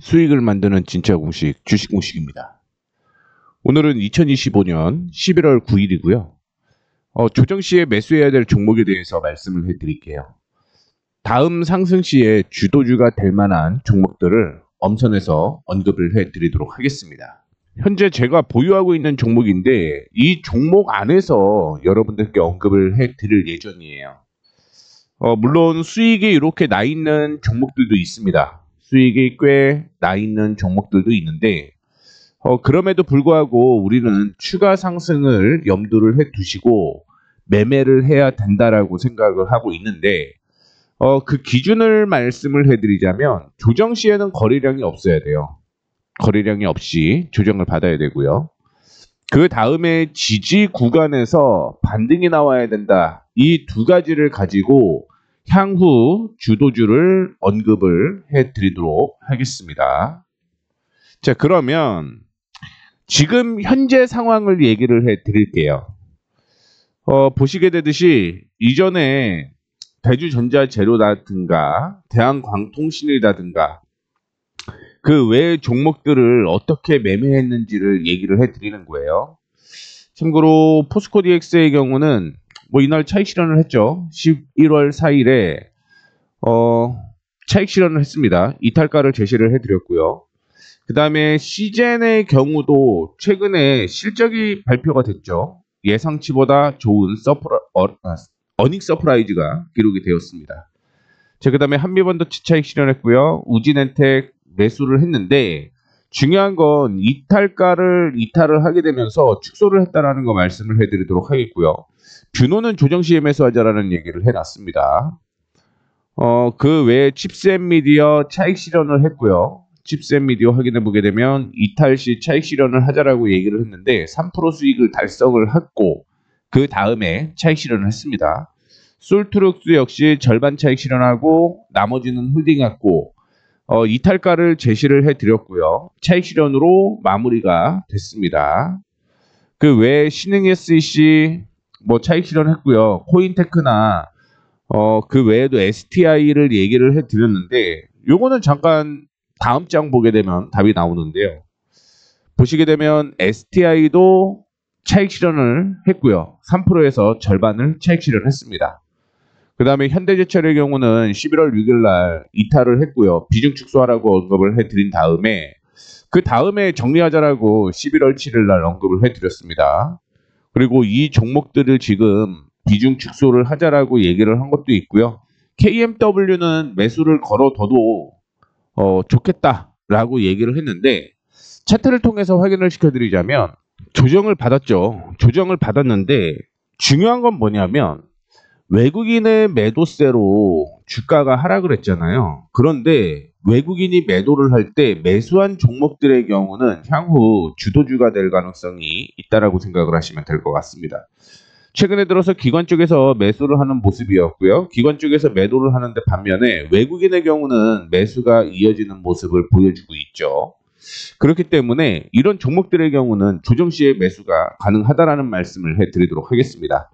수익을 만드는 진짜 공식, 주식 공식입니다. 오늘은 2025년 11월 9일이고요. 조정 시에 매수해야 될 종목에 대해서 말씀을 해드릴게요. 다음 상승 시에 주도주가 될 만한 종목들을 엄선해서 언급을 해드리도록 하겠습니다. 현재 제가 보유하고 있는 종목인데 이 종목 안에서 여러분들께 언급을 해드릴 예정이에요. 물론 수익이 이렇게 나 있는 종목들도 있습니다. 수익이 꽤 나 있는 종목들도 있는데 그럼에도 불구하고 우리는 추가 상승을 염두를 해 두시고 매매를 해야 된다라고 생각을 하고 있는데 그 기준을 말씀을 해드리자면 조정 시에는 거래량이 없어야 돼요. 거래량이 없이 조정을 받아야 되고요. 그 다음에 지지 구간에서 반등이 나와야 된다. 이 두 가지를 가지고 향후 주도주를 언급을 해드리도록 하겠습니다. 자, 그러면 지금 현재 상황을 얘기를 해드릴게요. 보시게 되듯이 이전에 대주전자재료라든가 대한광통신이라든가 그 외 종목들을 어떻게 매매했는지를 얘기를 해드리는 거예요. 참고로 포스코 DX의 경우는 이날 차익 실현을 했죠. 11월 4일에 차익 실현을 했습니다. 이탈가를 제시를 해드렸고요. 그 다음에 시젠의 경우도 최근에 실적이 발표가 됐죠. 예상치보다 좋은 어닝 서프라이즈가 기록이 되었습니다. 자, 그 다음에 한미반도체 차익 실현했고요. 우진엔텍 매수를 했는데 중요한 건 이탈을 하게 되면서 축소를 했다라는 거 말씀을 해드리도록 하겠고요. 뷰노는 조정 시에 매수하자라는 얘기를 해놨습니다. 그 외에 칩셋미디어 차익 실현을 했고요. 칩셋미디어 확인해 보게 되면 이탈 시 차익 실현을 하자라고 얘기를 했는데 3% 수익을 달성을 했고 그 다음에 차익 실현을 했습니다. 솔트룩스 역시 절반 차익 실현하고 나머지는 홀딩했고 이탈가를 제시를 해드렸고요. 차익 실현으로 마무리가 됐습니다. 그 외에 신흥 SEC 차익 실현했고요. 코인테크나 그 외에도 STI를 얘기를 해드렸는데 요거는 잠깐 다음 장 보게 되면 답이 나오는데요. 보시게 되면 STI도 차익 실현을 했고요. 3%에서 절반을 차익 실현했습니다. 그 다음에 현대제철의 경우는 11월 6일 날 이탈을 했고요. 비중 축소하라고 언급을 해드린 다음에 그 다음에 정리하자라고 11월 7일 날 언급을 해드렸습니다. 그리고 이 종목들을 지금 비중 축소를 하자라고 얘기를 한 것도 있고요. KMW는 매수를 걸어둬도 좋겠다라고 얘기를 했는데 차트를 통해서 확인을 시켜드리자면 조정을 받았죠. 조정을 받았는데 중요한 건 뭐냐면 외국인의 매도세로 주가가 하락을 했잖아요. 그런데 외국인이 매도를 할 때 매수한 종목들의 경우는 향후 주도주가 될 가능성이 있다라고 생각을 하시면 될 것 같습니다. 최근에 들어서 기관 쪽에서 매수를 하는 모습이었고요. 기관 쪽에서 매도를 하는데 반면에 외국인의 경우는 매수가 이어지는 모습을 보여주고 있죠. 그렇기 때문에 이런 종목들의 경우는 조정 시에 매수가 가능하다라는 말씀을 해드리도록 하겠습니다.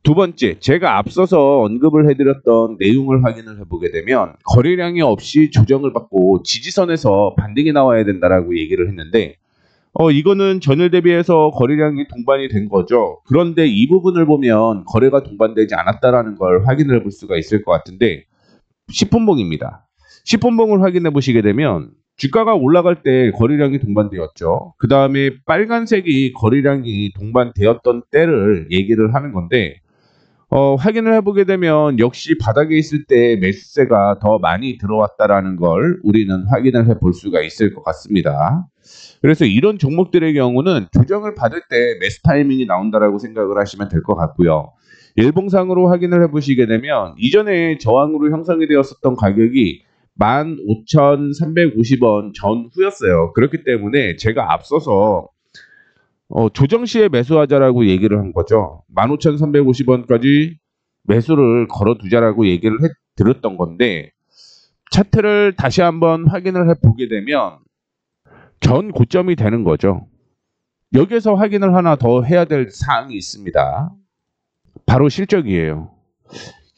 두 번째, 제가 앞서서 언급을 해드렸던 내용을 확인을 해보게 되면 거래량이 없이 조정을 받고 지지선에서 반등이 나와야 된다라고 얘기를 했는데 이거는 전일 대비해서 거래량이 동반이 된 거죠. 그런데 이 부분을 보면 거래가 동반되지 않았다라는 걸 확인을 해볼 수가 있을 것 같은데 10분봉입니다. 10분봉을 확인해 보시게 되면 주가가 올라갈 때 거래량이 동반되었죠. 그 다음에 빨간색이 거래량이 동반되었던 때를 얘기를 하는 건데 확인을 해보게 되면 역시 바닥에 있을 때 매수세가 더 많이 들어왔다라는 걸 우리는 확인을 해볼 수가 있을 것 같습니다. 그래서 이런 종목들의 경우는 조정을 받을 때 매수 타이밍이 나온다라고 생각을 하시면 될 것 같고요. 일봉상으로 확인을 해보시게 되면 이전에 저항으로 형성이 되었었던 가격이 15,350원 전후였어요. 그렇기 때문에 제가 앞서서 조정 시에 매수하자라고 얘기를 한 거죠. 15,350원까지 매수를 걸어두자라고 얘기를 해드렸던 건데 차트를 다시 한번 확인을 해보게 되면 전 고점이 되는 거죠. 여기에서 확인을 하나 더 해야 될 사항이 있습니다. 바로 실적이에요.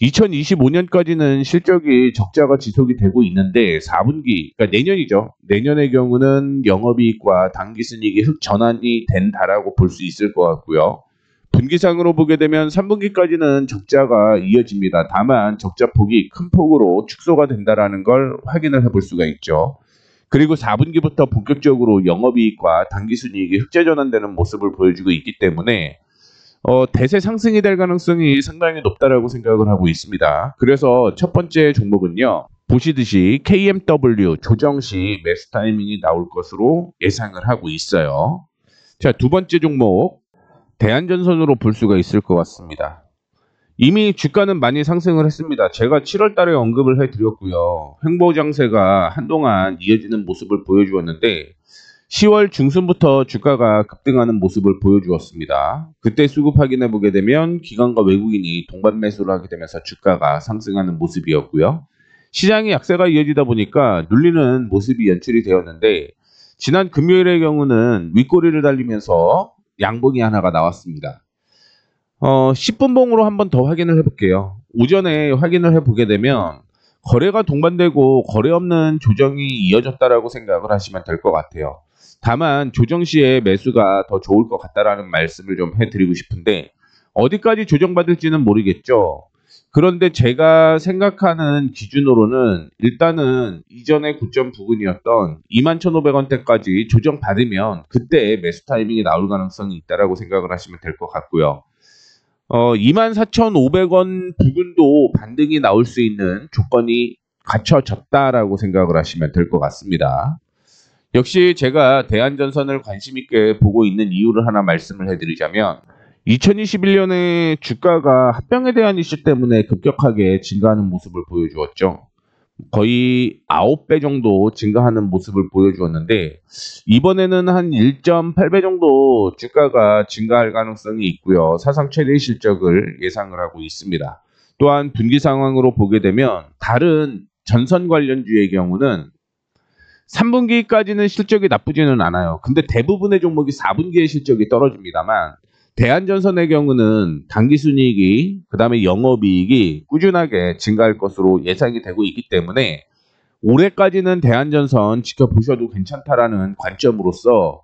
2025년까지는 실적이 적자가 지속이 되고 있는데 4분기, 그러니까 내년이죠. 내년의 경우는 영업이익과 당기순이익이 흑전환이 된다라고 볼 수 있을 것 같고요. 분기상으로 보게 되면 3분기까지는 적자가 이어집니다. 다만 적자폭이 큰 폭으로 축소가 된다라는 걸 확인을 해볼 수가 있죠. 그리고 4분기부터 본격적으로 영업이익과 당기순이익이 흑자전환되는 모습을 보여주고 있기 때문에 대세 상승이 될 가능성이 상당히 높다라고 생각을 하고 있습니다. 그래서 첫 번째 종목은요. 보시듯이 KMW 조정 시 매수 타이밍이 나올 것으로 예상을 하고 있어요. 자, 두 번째 종목 대한전선으로 볼 수가 있을 것 같습니다. 이미 주가는 많이 상승을 했습니다. 제가 7월 달에 언급을 해드렸고요. 횡보장세가 한동안 이어지는 모습을 보여주었는데 10월 중순부터 주가가 급등하는 모습을 보여주었습니다. 그때 수급 확인해 보게 되면 기관과 외국인이 동반 매수를 하게 되면서 주가가 상승하는 모습이었고요. 시장의 약세가 이어지다 보니까 눌리는 모습이 연출이 되었는데 지난 금요일의 경우는 윗꼬리를 달리면서 양봉이 하나가 나왔습니다. 10분봉으로 한번 더 확인을 해볼게요. 오전에 확인을 해보게 되면 거래가 동반되고 거래 없는 조정이 이어졌다라고 생각을 하시면 될 것 같아요. 다만 조정 시에 매수가 더 좋을 것 같다라는 말씀을 좀 해드리고 싶은데 어디까지 조정받을지는 모르겠죠. 그런데 제가 생각하는 기준으로는 일단은 이전의 고점 부근이었던 21,500원대까지 조정받으면 그때 매수 타이밍이 나올 가능성이 있다라고 생각을 하시면 될 것 같고요. 24,500원 부근도 반등이 나올 수 있는 조건이 갖춰졌다라고 생각을 하시면 될 것 같습니다. 역시 제가 대한전선을 관심 있게 보고 있는 이유를 하나 말씀을 해드리자면 2021년에 주가가 합병에 대한 이슈 때문에 급격하게 증가하는 모습을 보여주었죠. 거의 9배 정도 증가하는 모습을 보여주었는데 이번에는 한 1.8배 정도 주가가 증가할 가능성이 있고요. 사상 최대 실적을 예상을 하고 있습니다. 또한 분기 상황으로 보게 되면 다른 전선 관련주의 경우는 3분기까지는 실적이 나쁘지는 않아요. 근데 대부분의 종목이 4분기에 실적이 떨어집니다만 대한전선의 경우는 당기순이익이 그다음에 영업이익이 꾸준하게 증가할 것으로 예상이 되고 있기 때문에 올해까지는 대한전선 지켜보셔도 괜찮다라는 관점으로서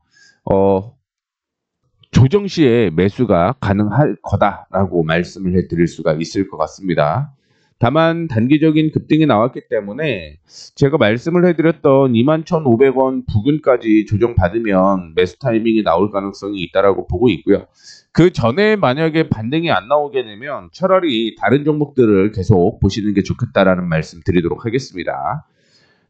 조정 시에 매수가 가능할 거다라고 말씀을 해드릴 수가 있을 것 같습니다. 다만 단기적인 급등이 나왔기 때문에 제가 말씀을 해드렸던 21,500원 부근까지 조정받으면 매수 타이밍이 나올 가능성이 있다라고 보고 있고요. 그 전에 만약에 반등이 안 나오게 되면 차라리 다른 종목들을 계속 보시는 게 좋겠다라는 말씀 드리도록 하겠습니다.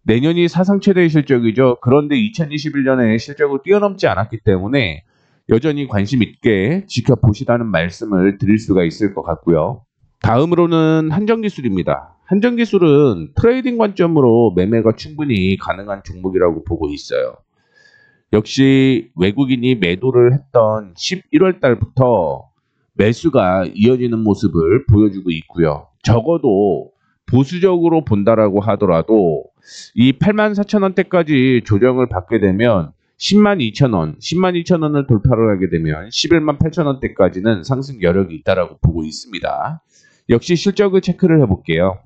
내년이 사상 최대의 실적이죠. 그런데 2021년에 실적을 뛰어넘지 않았기 때문에 여전히 관심 있게 지켜보시라는 말씀을 드릴 수가 있을 것 같고요. 다음으로는 한정기술입니다. 한정기술은 트레이딩 관점으로 매매가 충분히 가능한 종목이라고 보고 있어요. 역시 외국인이 매도를 했던 11월 달부터 매수가 이어지는 모습을 보여주고 있고요. 적어도 보수적으로 본다라고 하더라도 이 84,000원대까지 조정을 받게 되면 102,000원, 102,000원을 돌파를 하게 되면 118,000원대까지는 상승 여력이 있다라고 보고 있습니다. 역시 실적을 체크를 해볼게요.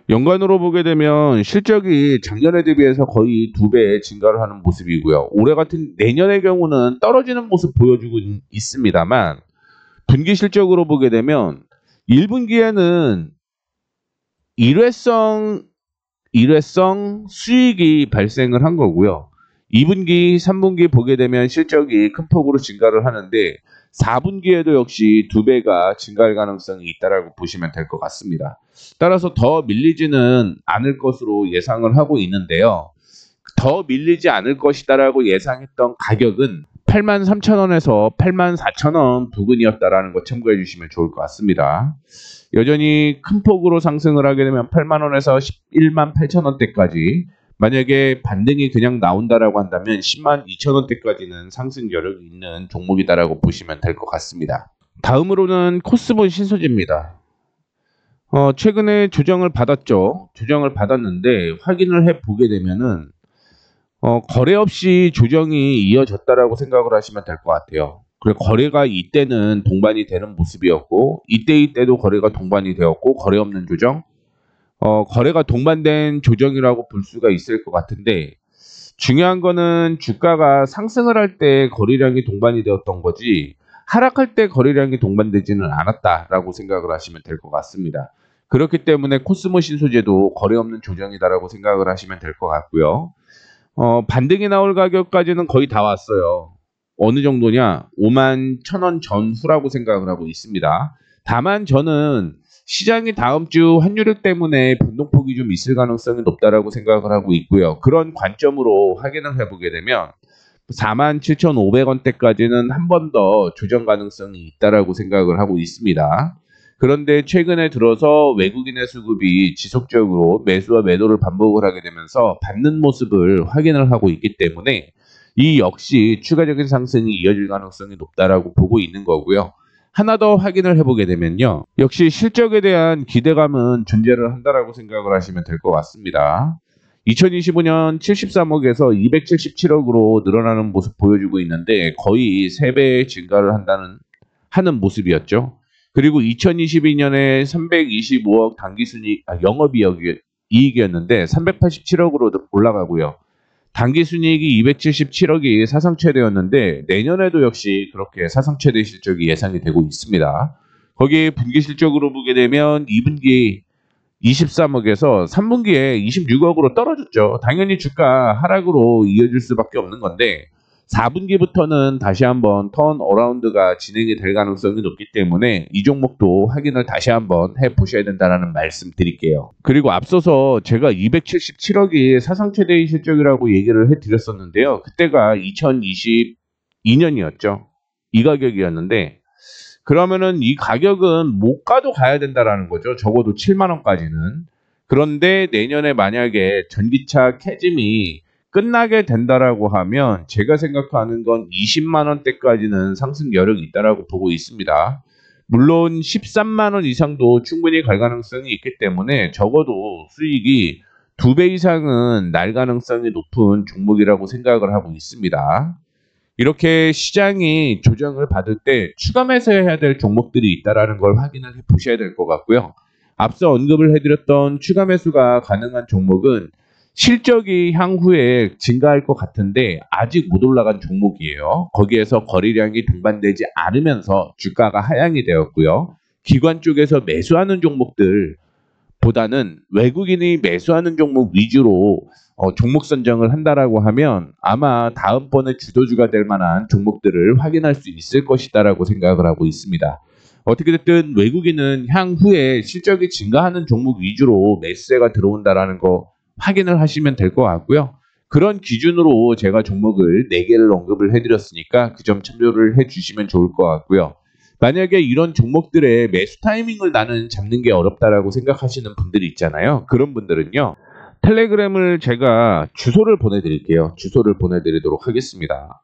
연간으로 보게 되면 실적이 작년에 대비해서 거의 2배 증가를 하는 모습이고요. 올해 같은 내년의 경우는 떨어지는 모습 보여주고 있습니다만 분기 실적으로 보게 되면 1분기에는 일회성 수익이 발생을 한 거고요. 2분기, 3분기 보게 되면 실적이 큰 폭으로 증가를 하는데 4분기에도 역시 2배가 증가할 가능성이 있다라고 보시면 될 것 같습니다. 따라서 더 밀리지는 않을 것으로 예상을 하고 있는데요. 더 밀리지 않을 것이다라고 예상했던 가격은 83,000원에서 84,000원 부근이었다라는 거 참고해 주시면 좋을 것 같습니다. 여전히 큰 폭으로 상승을 하게 되면 8만원에서 118,000원대까지 만약에 반등이 그냥 나온다라고 한다면 102,000원대까지는 상승 여력이 있는 종목이다라고 보시면 될 것 같습니다. 다음으로는 코스모 신소재입니다. 최근에 조정을 받았죠. 조정을 받았는데 확인을 해보게 되면은 거래 없이 조정이 이어졌다라고 생각을 하시면 될 것 같아요. 그리고 거래가 이때는 동반이 되는 모습이었고 이때도 거래가 동반이 되었고 거래 없는 조정, 거래가 동반된 조정이라고 볼 수가 있을 것 같은데 중요한 거는 주가가 상승을 할 때 거래량이 동반이 되었던 거지 하락할 때 거래량이 동반되지는 않았다라고 생각을 하시면 될 것 같습니다. 그렇기 때문에 코스모 신소재도 거래 없는 조정이다라고 생각을 하시면 될 것 같고요. 반등이 나올 가격까지는 거의 다 왔어요. 어느 정도냐? 51,000원 전후라고 생각을 하고 있습니다. 다만 저는 시장이 다음 주 환율 때문에 변동폭이 좀 있을 가능성이 높다라고 생각을 하고 있고요. 그런 관점으로 확인을 해보게 되면 47,500원대까지는 한 번 더 조정 가능성이 있다라고 생각을 하고 있습니다. 그런데 최근에 들어서 외국인의 수급이 지속적으로 매수와 매도를 반복을 하게 되면서 받는 모습을 확인을 하고 있기 때문에 이 역시 추가적인 상승이 이어질 가능성이 높다라고 보고 있는 거고요. 하나 더 확인을 해보게 되면요. 역시 실적에 대한 기대감은 존재를 한다라고 생각을 하시면 될 것 같습니다. 2025년 73억에서 277억으로 늘어나는 모습 보여주고 있는데 거의 3배 증가를 하는 모습이었죠. 그리고 2022년에 325억 당기순이익, 영업이익이었는데 387억으로 올라가고요. 당기순이익이 277억이 사상 최대였는데 내년에도 역시 그렇게 사상 최대 실적이 예상이 되고 있습니다. 거기에 분기 실적으로 보게 되면 2분기 23억에서 3분기에 26억으로 떨어졌죠. 당연히 주가 하락으로 이어질 수밖에 없는 건데 4분기부터는 다시 한번 턴 어라운드가 진행이 될 가능성이 높기 때문에 이 종목도 확인을 다시 한번 해보셔야 된다는 말씀 드릴게요. 그리고 앞서서 제가 277억이 사상 최대의 실적이라고 얘기를 해드렸었는데요. 그때가 2022년이었죠. 이 가격이었는데 그러면은 이 가격은 못 가도 가야 된다라는 거죠. 적어도 7만 원까지는. 그런데 내년에 만약에 전기차 캐즘이 끝나게 된다라고 하면 제가 생각하는 건 20만 원대까지는 상승 여력이 있다라고 보고 있습니다. 물론 13만 원 이상도 충분히 갈 가능성이 있기 때문에 적어도 수익이 2배 이상은 날 가능성이 높은 종목이라고 생각을 하고 있습니다. 이렇게 시장이 조정을 받을 때 추가 매수해야 될 종목들이 있다라는 걸 확인을 해 보셔야 될 것 같고요. 앞서 언급을 해드렸던 추가 매수가 가능한 종목은 실적이 향후에 증가할 것 같은데 아직 못 올라간 종목이에요. 거기에서 거래량이 동반되지 않으면서 주가가 하향이 되었고요. 기관 쪽에서 매수하는 종목들 보다는 외국인이 매수하는 종목 위주로 종목 선정을 한다라고 하면 아마 다음번에 주도주가 될 만한 종목들을 확인할 수 있을 것이다라고 생각을 하고 있습니다. 어떻게 됐든 외국인은 향후에 실적이 증가하는 종목 위주로 매수세가 들어온다라는 거 확인을 하시면 될 것 같고요. 그런 기준으로 제가 종목을 4개를 언급을 해드렸으니까 그 점 참조를 해주시면 좋을 것 같고요. 만약에 이런 종목들의 매수 타이밍을 나는 잡는 게 어렵다라고 생각하시는 분들이 있잖아요. 그런 분들은요. 텔레그램을 제가 주소를 보내드릴게요. 주소를 보내드리도록 하겠습니다.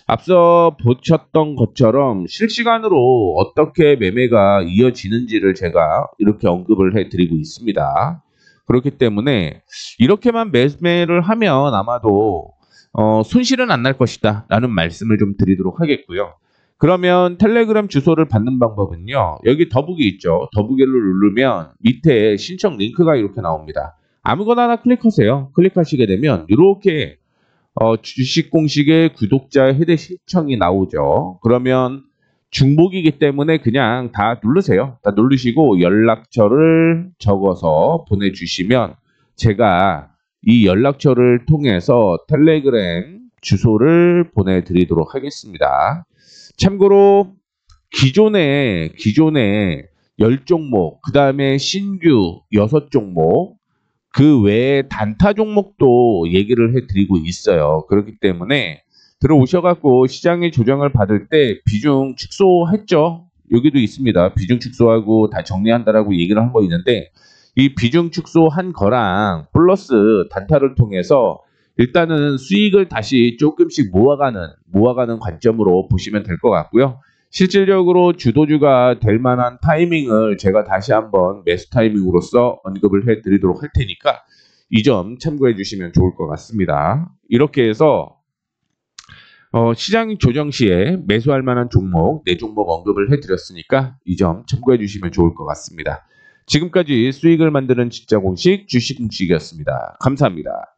앞서 보셨던 것처럼 실시간으로 어떻게 매매가 이어지는지를 제가 이렇게 언급을 해드리고 있습니다. 그렇기 때문에 이렇게만 매매를 하면 아마도 손실은 안 날 것이다 라는 말씀을 좀 드리도록 하겠고요. 그러면 텔레그램 주소를 받는 방법은요. 여기 더보기 있죠. 더보기를 누르면 밑에 신청 링크가 이렇게 나옵니다. 아무거나 하나 클릭하세요. 클릭하시게 되면 이렇게 주식 공식의 구독자 해대 신청이 나오죠. 그러면 중복이기 때문에 그냥 다 누르세요. 다 누르시고 연락처를 적어서 보내주시면 제가 이 연락처를 통해서 텔레그램 주소를 보내드리도록 하겠습니다. 참고로 기존에 10종목, 그 다음에 신규 6종목, 그 외에 단타 종목도 얘기를 해드리고 있어요. 그렇기 때문에 들어오셔갖고 시장의 조정을 받을 때 비중 축소했죠. 여기도 있습니다. 비중 축소하고 다 정리한다라고 얘기를 한 거 있는데 이 비중 축소한 거랑 플러스 단타를 통해서 일단은 수익을 다시 조금씩 모아가는 관점으로 보시면 될 것 같고요. 실질적으로 주도주가 될 만한 타이밍을 제가 다시 한번 매수 타이밍으로서 언급을 해드리도록 할 테니까 이 점 참고해 주시면 좋을 것 같습니다. 이렇게 해서 시장 조정 시에 매수할 만한 종목, 4종목 언급을 해드렸으니까 이 점 참고해 주시면 좋을 것 같습니다. 지금까지 수익을 만드는 진짜 공식 주식 공식이었습니다. 감사합니다.